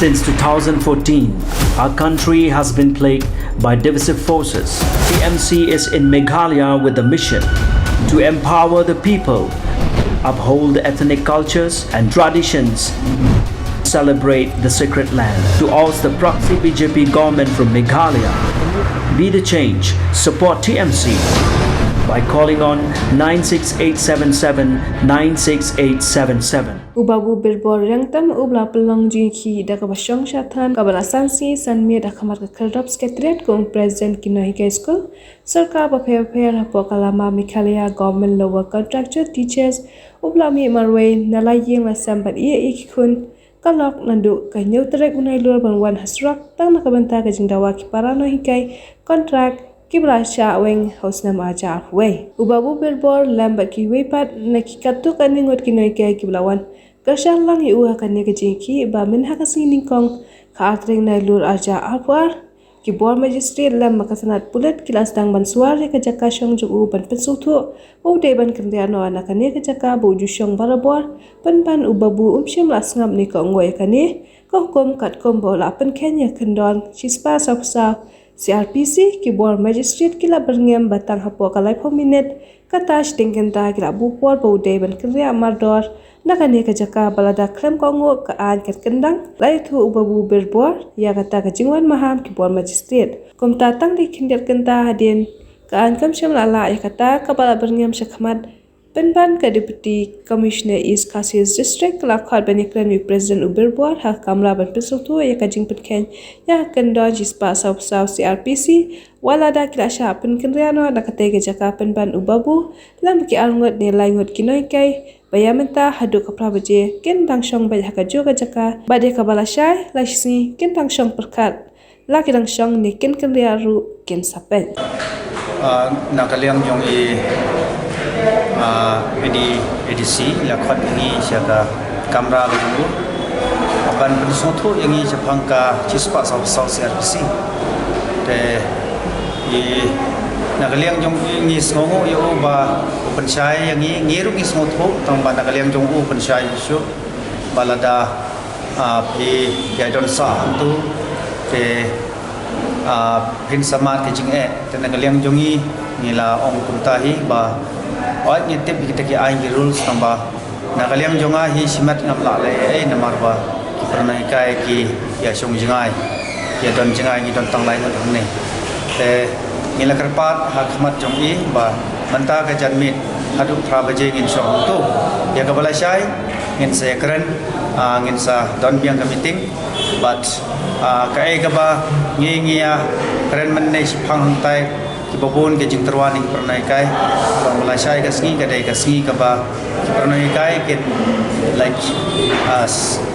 Since 2014, our country has been plagued by divisive forces. TMC is in Meghalaya with a mission to empower the people, uphold ethnic cultures and traditions, celebrate the sacred land. To oust the proxy BJP government from Meghalaya, be the change, support TMC by calling on 96877 96877. Ubabu berbor yang tam ubla pelang jiki da kabashong syatan kabala sansi san me da kamar ka kerdop sekretariat kong president kinai high school sarkar ba phe hapo kalama Meghalaya government lower contractor teachers ubla mi marway nalayeng la sambat ikikun kalok nandu ka nyutrek unai lur banwan hasrak tang nakabanta ka jingdawa ki parano hikai contract Kibra sya weng hausnam aja way. Ubabu berbor lambat ki wepat nakikatu kaningot kinoi kai kiblawan. Kersyang lang iuha kanya kejingki ba min hakasing ningkong ka atring nailur aja arpuar. Kibor magistrate lam makasanat pulat kilas dang bansuar ya kajaka syong jugu ban pensutu. Ude ban kendiano anakane kajaka bu jusyong barabor. Pan ubabu umsyam lasngam ni ka ngoy kane. Kohkom katkom bola pen kenya kendon. Chispa sapsa. CRPC kibor magistrate kila berngem batang hapo kalai pominit katash tingkenta kila bupor baude ban kerja mardor nakane kajaka balada klem kongo kaan ket kendang lai thu ubabu berbor ya kata kajingwan maham kibor magistrate kom tatang di kindir kenta hadin kaan kam syam lala ya kata kabala berngem syakmat Penban ke Deputy Commissioner East Cassius District kelakar baniklan with President Uberbuar hak kamla ban pesutu ya kajing penken ya kendon jispa sau CRPC walada kilasya penkendriano nakate kejaka penban ubabu lam ki alngot nilai ngot kinoi kai bayamenta hadu kapra baje ken dangshong baj hakajo kejaka bade kabala syai laisni ken dangshong perkat laki dangshong ni ken kendriaru ken sapen nakaliang jong edisi lakhat ini siaga kamera lagu aban pensutu yang ini sepangka cispa sau CRPC de nakaliang jong ini sengongo yo ba pensyai yang ini ngiruk ini semutu tamba nakaliang jong pensyai isu balada pi yadon sa hantu de pin samat kejing dan nakaliang jong ini ngila ong kuntahi ba Awak nyetip kita ki aing rules tambah nakaliang jonga hi simat ngamla le namar ba ki pernah kai ki ya song jingai ya don jingai ni don tang lai ngot ne te ngila kerpat hakmat jong i ba menta ka janmit hadu pra baje ngin song tu ya ka bala syai ngin se keren ngin sa don biang ka meeting but ka ai ka ba ngi ya keren men ne phang tai kibabun ke jing terwani pernah kai bang Malaysia ke sengi ke ba pernah kai ke like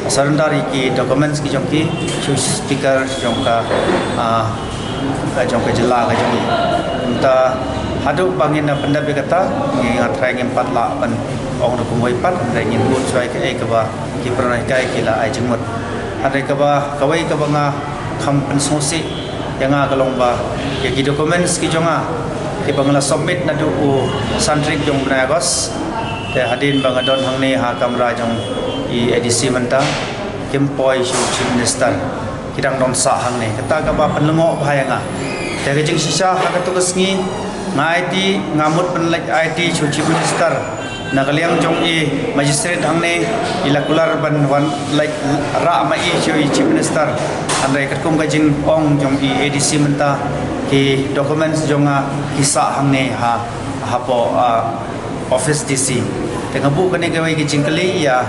sarandari ki documents ki jongki speaker jongka jongka jela ka jongi unta hadu bangin na pendap kata ngi ngatrai ngi 4 la ban ong na kumoi pat dai ngi buat suai ke ba ki pernah kai ki la ai jengmut ada ke ba kawai ke banga kham pensosi yang agalong ba ya ki documents ki jonga ki bangla submit na du santrik jong benagos te hadin bangadon hangne ha kamera jong i edisi menta kimpoi chief minister kidang don sa hangne kata ka ba penlengo bahayanga te ke jing sisa ha ka tugas ngi ngai ti ngamut penlek IT chief minister nakaliang jong i magistrate hangne ilakular ban wan like ra ma i chief minister andai kat kum gajin ong jong i edisi menta ki documents jonga kisah hangne ha hapo office DC tengah bu kene gawai ki jingkali ya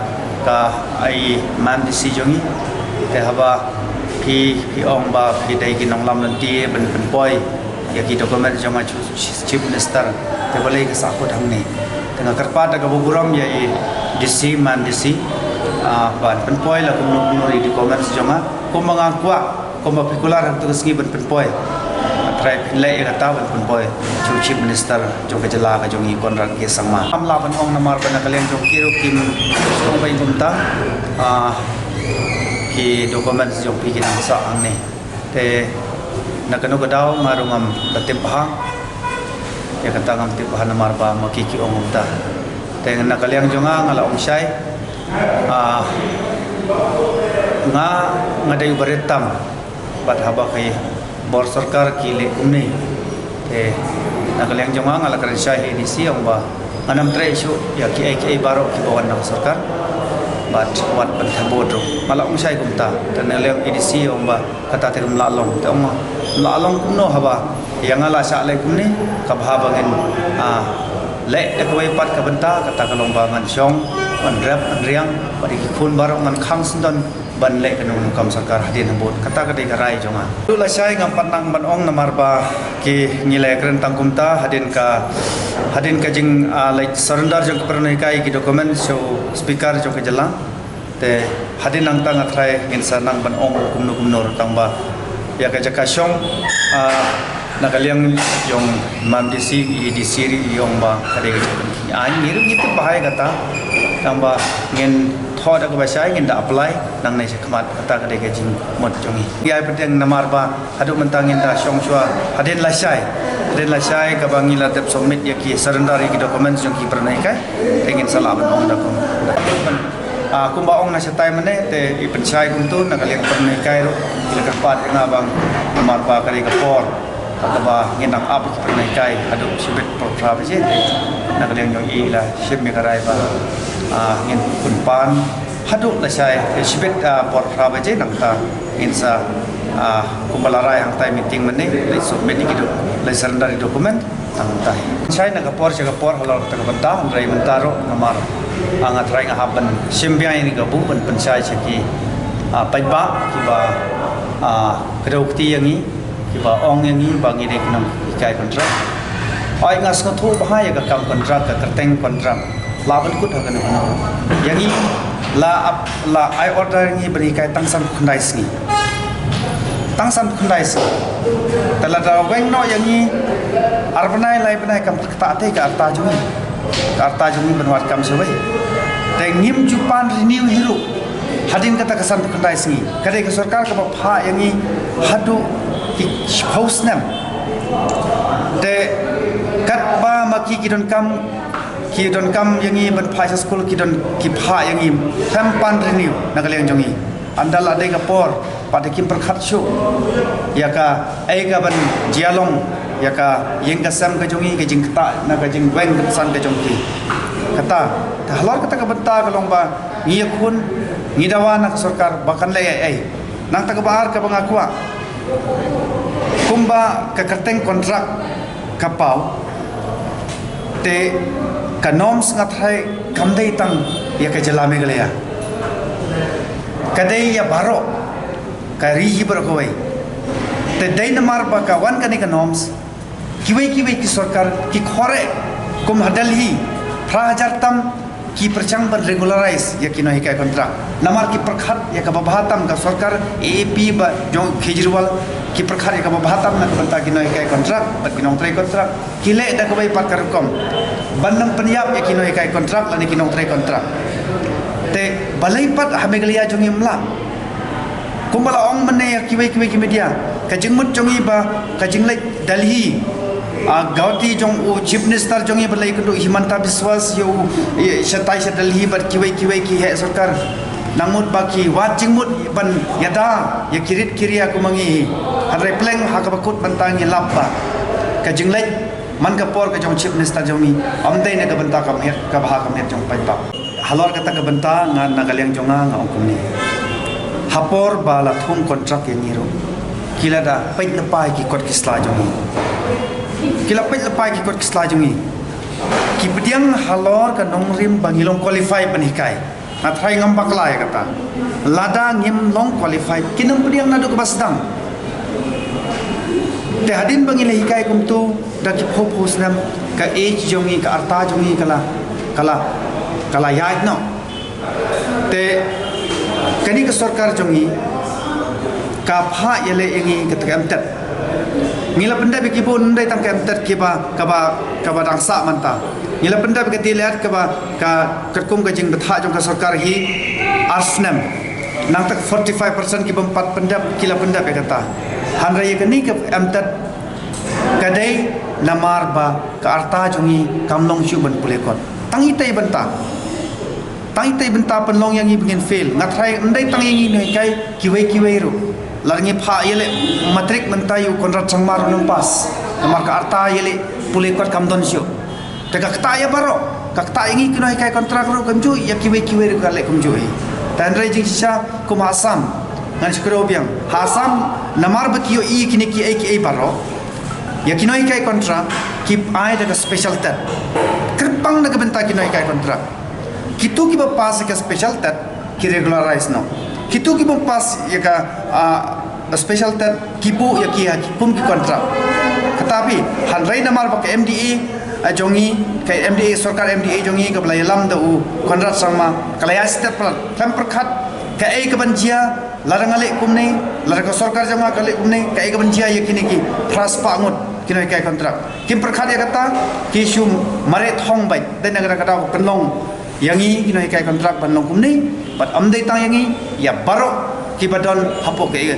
ka ai man DC jongi te haba ki ong ba ki dai ki nong lam nanti ben poi ya ki document jonga chief minister te boleh ki sakut hangne tengah kerpat ka buguram ya i DC man DC ban poi la kum nuri di comments jonga kum mangakwa kum particular tu sengi ben poi try pinlay kata ban poi chief minister jong kejela ka jong i konrak ke sangma amla ban ong namar ban kalian jong kiro kim song bai kumta ki dokumen jong pi ki nang sa angne te nakano gadao marungam katip hang ya kata ngam tip hang namar ba makiki ong kumta te nakaliang jonga ngala ong syai ngadayu baretam bat haba kai bor sarkar ki le kumni te nakaleng jonga ngala karen syai ni si ong ba anam tre isu ya ki ai baro ki bawan nak sarkar bat wat ban bodro mala ong syai kumta dan leng edisi ong ba kata te la long te ong la long kumno haba yang ala sa le kumni kabha bangen le ekoi pat ka benta kata kalong bangan syong an rap an riang bari khun barong an khang sindon ban le kanung kam sarkar hadin hambut kata kadai karai jonga tu la sai ngam panang ban ong namar ba ki ngile kren tangkumta hadin ka jing like surrender jong pernai kai ki dokumen so speaker jong ke jala te hadin nang tang athrai ngin sanang ban ong kumno tang ba ya ka jaka syong nakaliang yung mamdisi idisiri yung ba kadai ka ani niru gitu bahaya kata tamba ngin thoda ka basai ngin da apply nang nai sekmat kata kadai ka jing mot jongi ya pedeng namar ba hadu mentangin da syong chua hadin lasai ka bangi la tep submit ya ki surrender ki dokumen jong ki pernai kai ingin salah ban ong da kum kumba ong na sa time ne te ipensai kum tu nakaliang pernai kai ro ila ka pat nga bang namar ba kadai ka por ataba nginang up ki pernai kai hadu sibet pro travel je nakaliang jong i la ship me karai ba ngin kunpan hadu la sai sibet por travel je nang ta insa kumbalarai hang tai meeting mane le submit ki do le surrender dokumen tang tai sai na ka por halor ta ka banta rai mentaro namar angat rai nga haban simbia ini ka bu ban pensai seki paiba ki ba kedokti yang ni kiba ong yang ni bangi dek nam ikai kontrak ai ngas ka thu bahaya ka kam kontrak ka kerteng kontrak laban kut ha kana yang ni la ai order ni beri kai tangsan kundai sni tala da weng no yang ni arbanai lai banai kam ta te ka arta jumi benwat kam sebai te ngim jupan renew hero hadin kata kesan kundai sni kadai ka sarkar ka pha yang ni hadu house nam te kat ba maki kidon kam yangi ban phai school ki pha yangi tampan renew nakaleng jongi andal ade ka por pada kim perkhat shu ya ka ai ka ban jialong ya ka yeng ka sam ka jongi ka jing kata na ka jing weng ka san ka jongi kata halor kata ka benta ka long ba ngi khun ngi dawa nak sarkar bakan le ai nang ta ka bahar ka bangakwa kumba ka kerteng kontrak kapau te kanoms ngathai kamdei tang ya ka jalame galaya kadai ya baro ka rihi berkoi te dai namar ba ka wan kani kanoms kiwai ki sarkar ki khore kum hadalhi prahajar tam ki perchang ban regularize ya ki nahi kai kontrak namar ki perkhat ya ka babahatam ka sarkar AP ba jong Kejriwal ki perkhat ya ka babahatam na banta ki nahi kai kontrak bat ki nong trai kontrak kile da ka bai pat karkom bandam penyap ya ki nahi kai kontrak la ni ki nong trai kontrak te balai pat hameglia jong imla kumbala ong mane ya ki media ka jingmut jongi ba ka jinglai Delhi Gauti jong chief minister jongi balai kundu Himanta Biswas yo shatai Delhi bar kiwai ki he sarkar namut baki watching mut ban yada ya kirit kiri aku mangi hadrai pleng hakabakut bantangi lappa ka jinglai man ka por ka jong chief minister jongi amdai na ka banta kam het ka bha kam het jong pai ba halor kata ka banta ngan nagaliang jonga nga ongkumni hapor bala thum contract yang niro kila da pait na pai ki kot kisla jongi kila pait na pai ki kot kisla jongi ki pediang halor ka nongrim bangilong qualify panikai na try ngam bakla ya kata lada ngim long qualify kinam pediang nadu ka basdam te hadin bangile hikai kum tu da ki phopus nam ka age jongi ka arta jongi kala yait no te kani ka sarkar jongi ka pha yele ingi ketakam tet ngila benda biki pun ndai tam kam tet kiba kaba dangsa manta ngila benda biki tilat kaba ka kerkum ka jing betha jong ka sarkar hi arsnam nang tak 45% ki bempat pendap kila benda be kata hanra ye kani ka am tet kadai namar ba ka arta jongi kamlong shu ban pulekot tangi tai banta tang tai benta penlong yang ingin fail ngatrai ndai tang yang ini kai kiwai ru larngi pha yele matrik mentayu kontrak sangmar nang pas namar ka arta yele pulih kuat kamdon sio teka kta ya baro kakta ingi kino kai kontrak ru kamju ya kiwai ru kale kamju tan rai jing sha kum asam ngan skro biang hasam namar bakio kini ki ai baro ya kino kai kontrak kip ai daga special tat kerpang daga benta kino kai kontrak kitu ki pas ka special tat ki regularize no kitu ki pas ya ka special tat kipu ya ki pum ki kontrak tetapi hanrai namar bak MDA jongi kai MDA sarkar MDA jongi ka belai lam da u kontrak sama kalaya stat plan perkhat ka ai ka banjia larang ale kumne larang sarkar jama kale kumne ka ai ka banjia ya kini ki pras pangut kini kai kontrak kim perkhat ya kata ki shum mare thong bai dan negara kata penlong yangi kini kai kontrak penlong kumne but amdai tang yangi ya baro ki badon hapo ke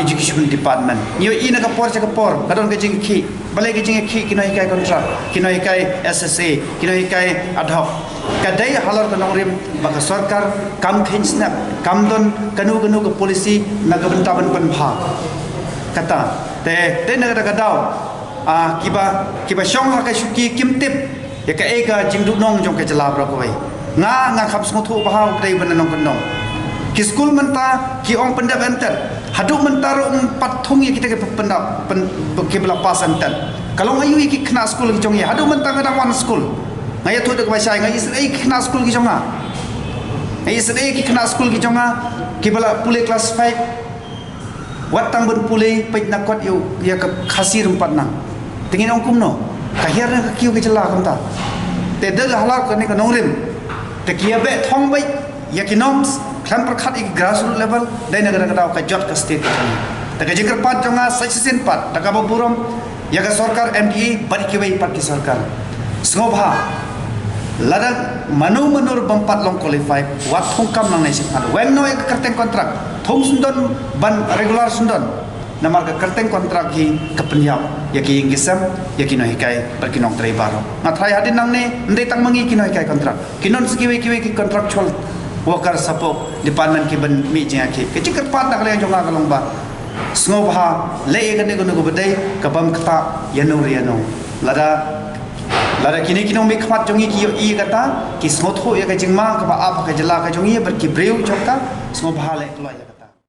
education department yo ina ka por kadon ke jing ki balai ke jing ki kino kai kontrak kino kai SSA kino kai ad hoc kadai halor kanong rim baka sarkar kam thin snap kam don kanu ke polisi naga bentaban penpha kata te naga kadau kiba shong ha ka shuki kimtip ya ka eka jingdu nong jong ke jala bra koi nga khap sngothu bahaw dai bananong kanong ki school menta ki ong pendap enten haduk mentaro pathung ya kita ke pendap ke belapas enten kalau ngayu ki kena school ki jong ya haduk menta kadang one school ngaya tu dak basai ngai isai ki kena school ki jonga ngai isai ki kena school ki jonga ki bala pule class 5 watang ben pule pait nakot yu ya ke khasir empat nang tingin ong kumno kahir na kiu ke jela kamta te de halak ni ka nongrim te kia be thong bai ya ki noms kan perkhat ik grassroots level dai negara kata ka jot ka state ta ka jingkar pat jonga section pat ta ka burom ya ka sarkar MDA bari ki bai pat ki sarkar snobha ladang manur bampat long qualified wat thong kam nang nai ad when no ek kerteng kontrak thong sundon ban regular sundon namar ka kerteng kontrak ki kepenyap ya ki ingisam ya ki no hikai perkinong trai baro ngathai hadin nang ne ndai tang mangi ki no hikai kontrak kinon skiwe ki contractual worker support department ki ban mi jeng ki kecik pat nak le jonga kalong ba snobha le e gane gono go bedai kabam kata yano lada kini mi khamat jongi ki yo i kata ki snotho ya ka jingma ka ba ap ka jala ka jongi ber ki breu chokka snobha le lo ya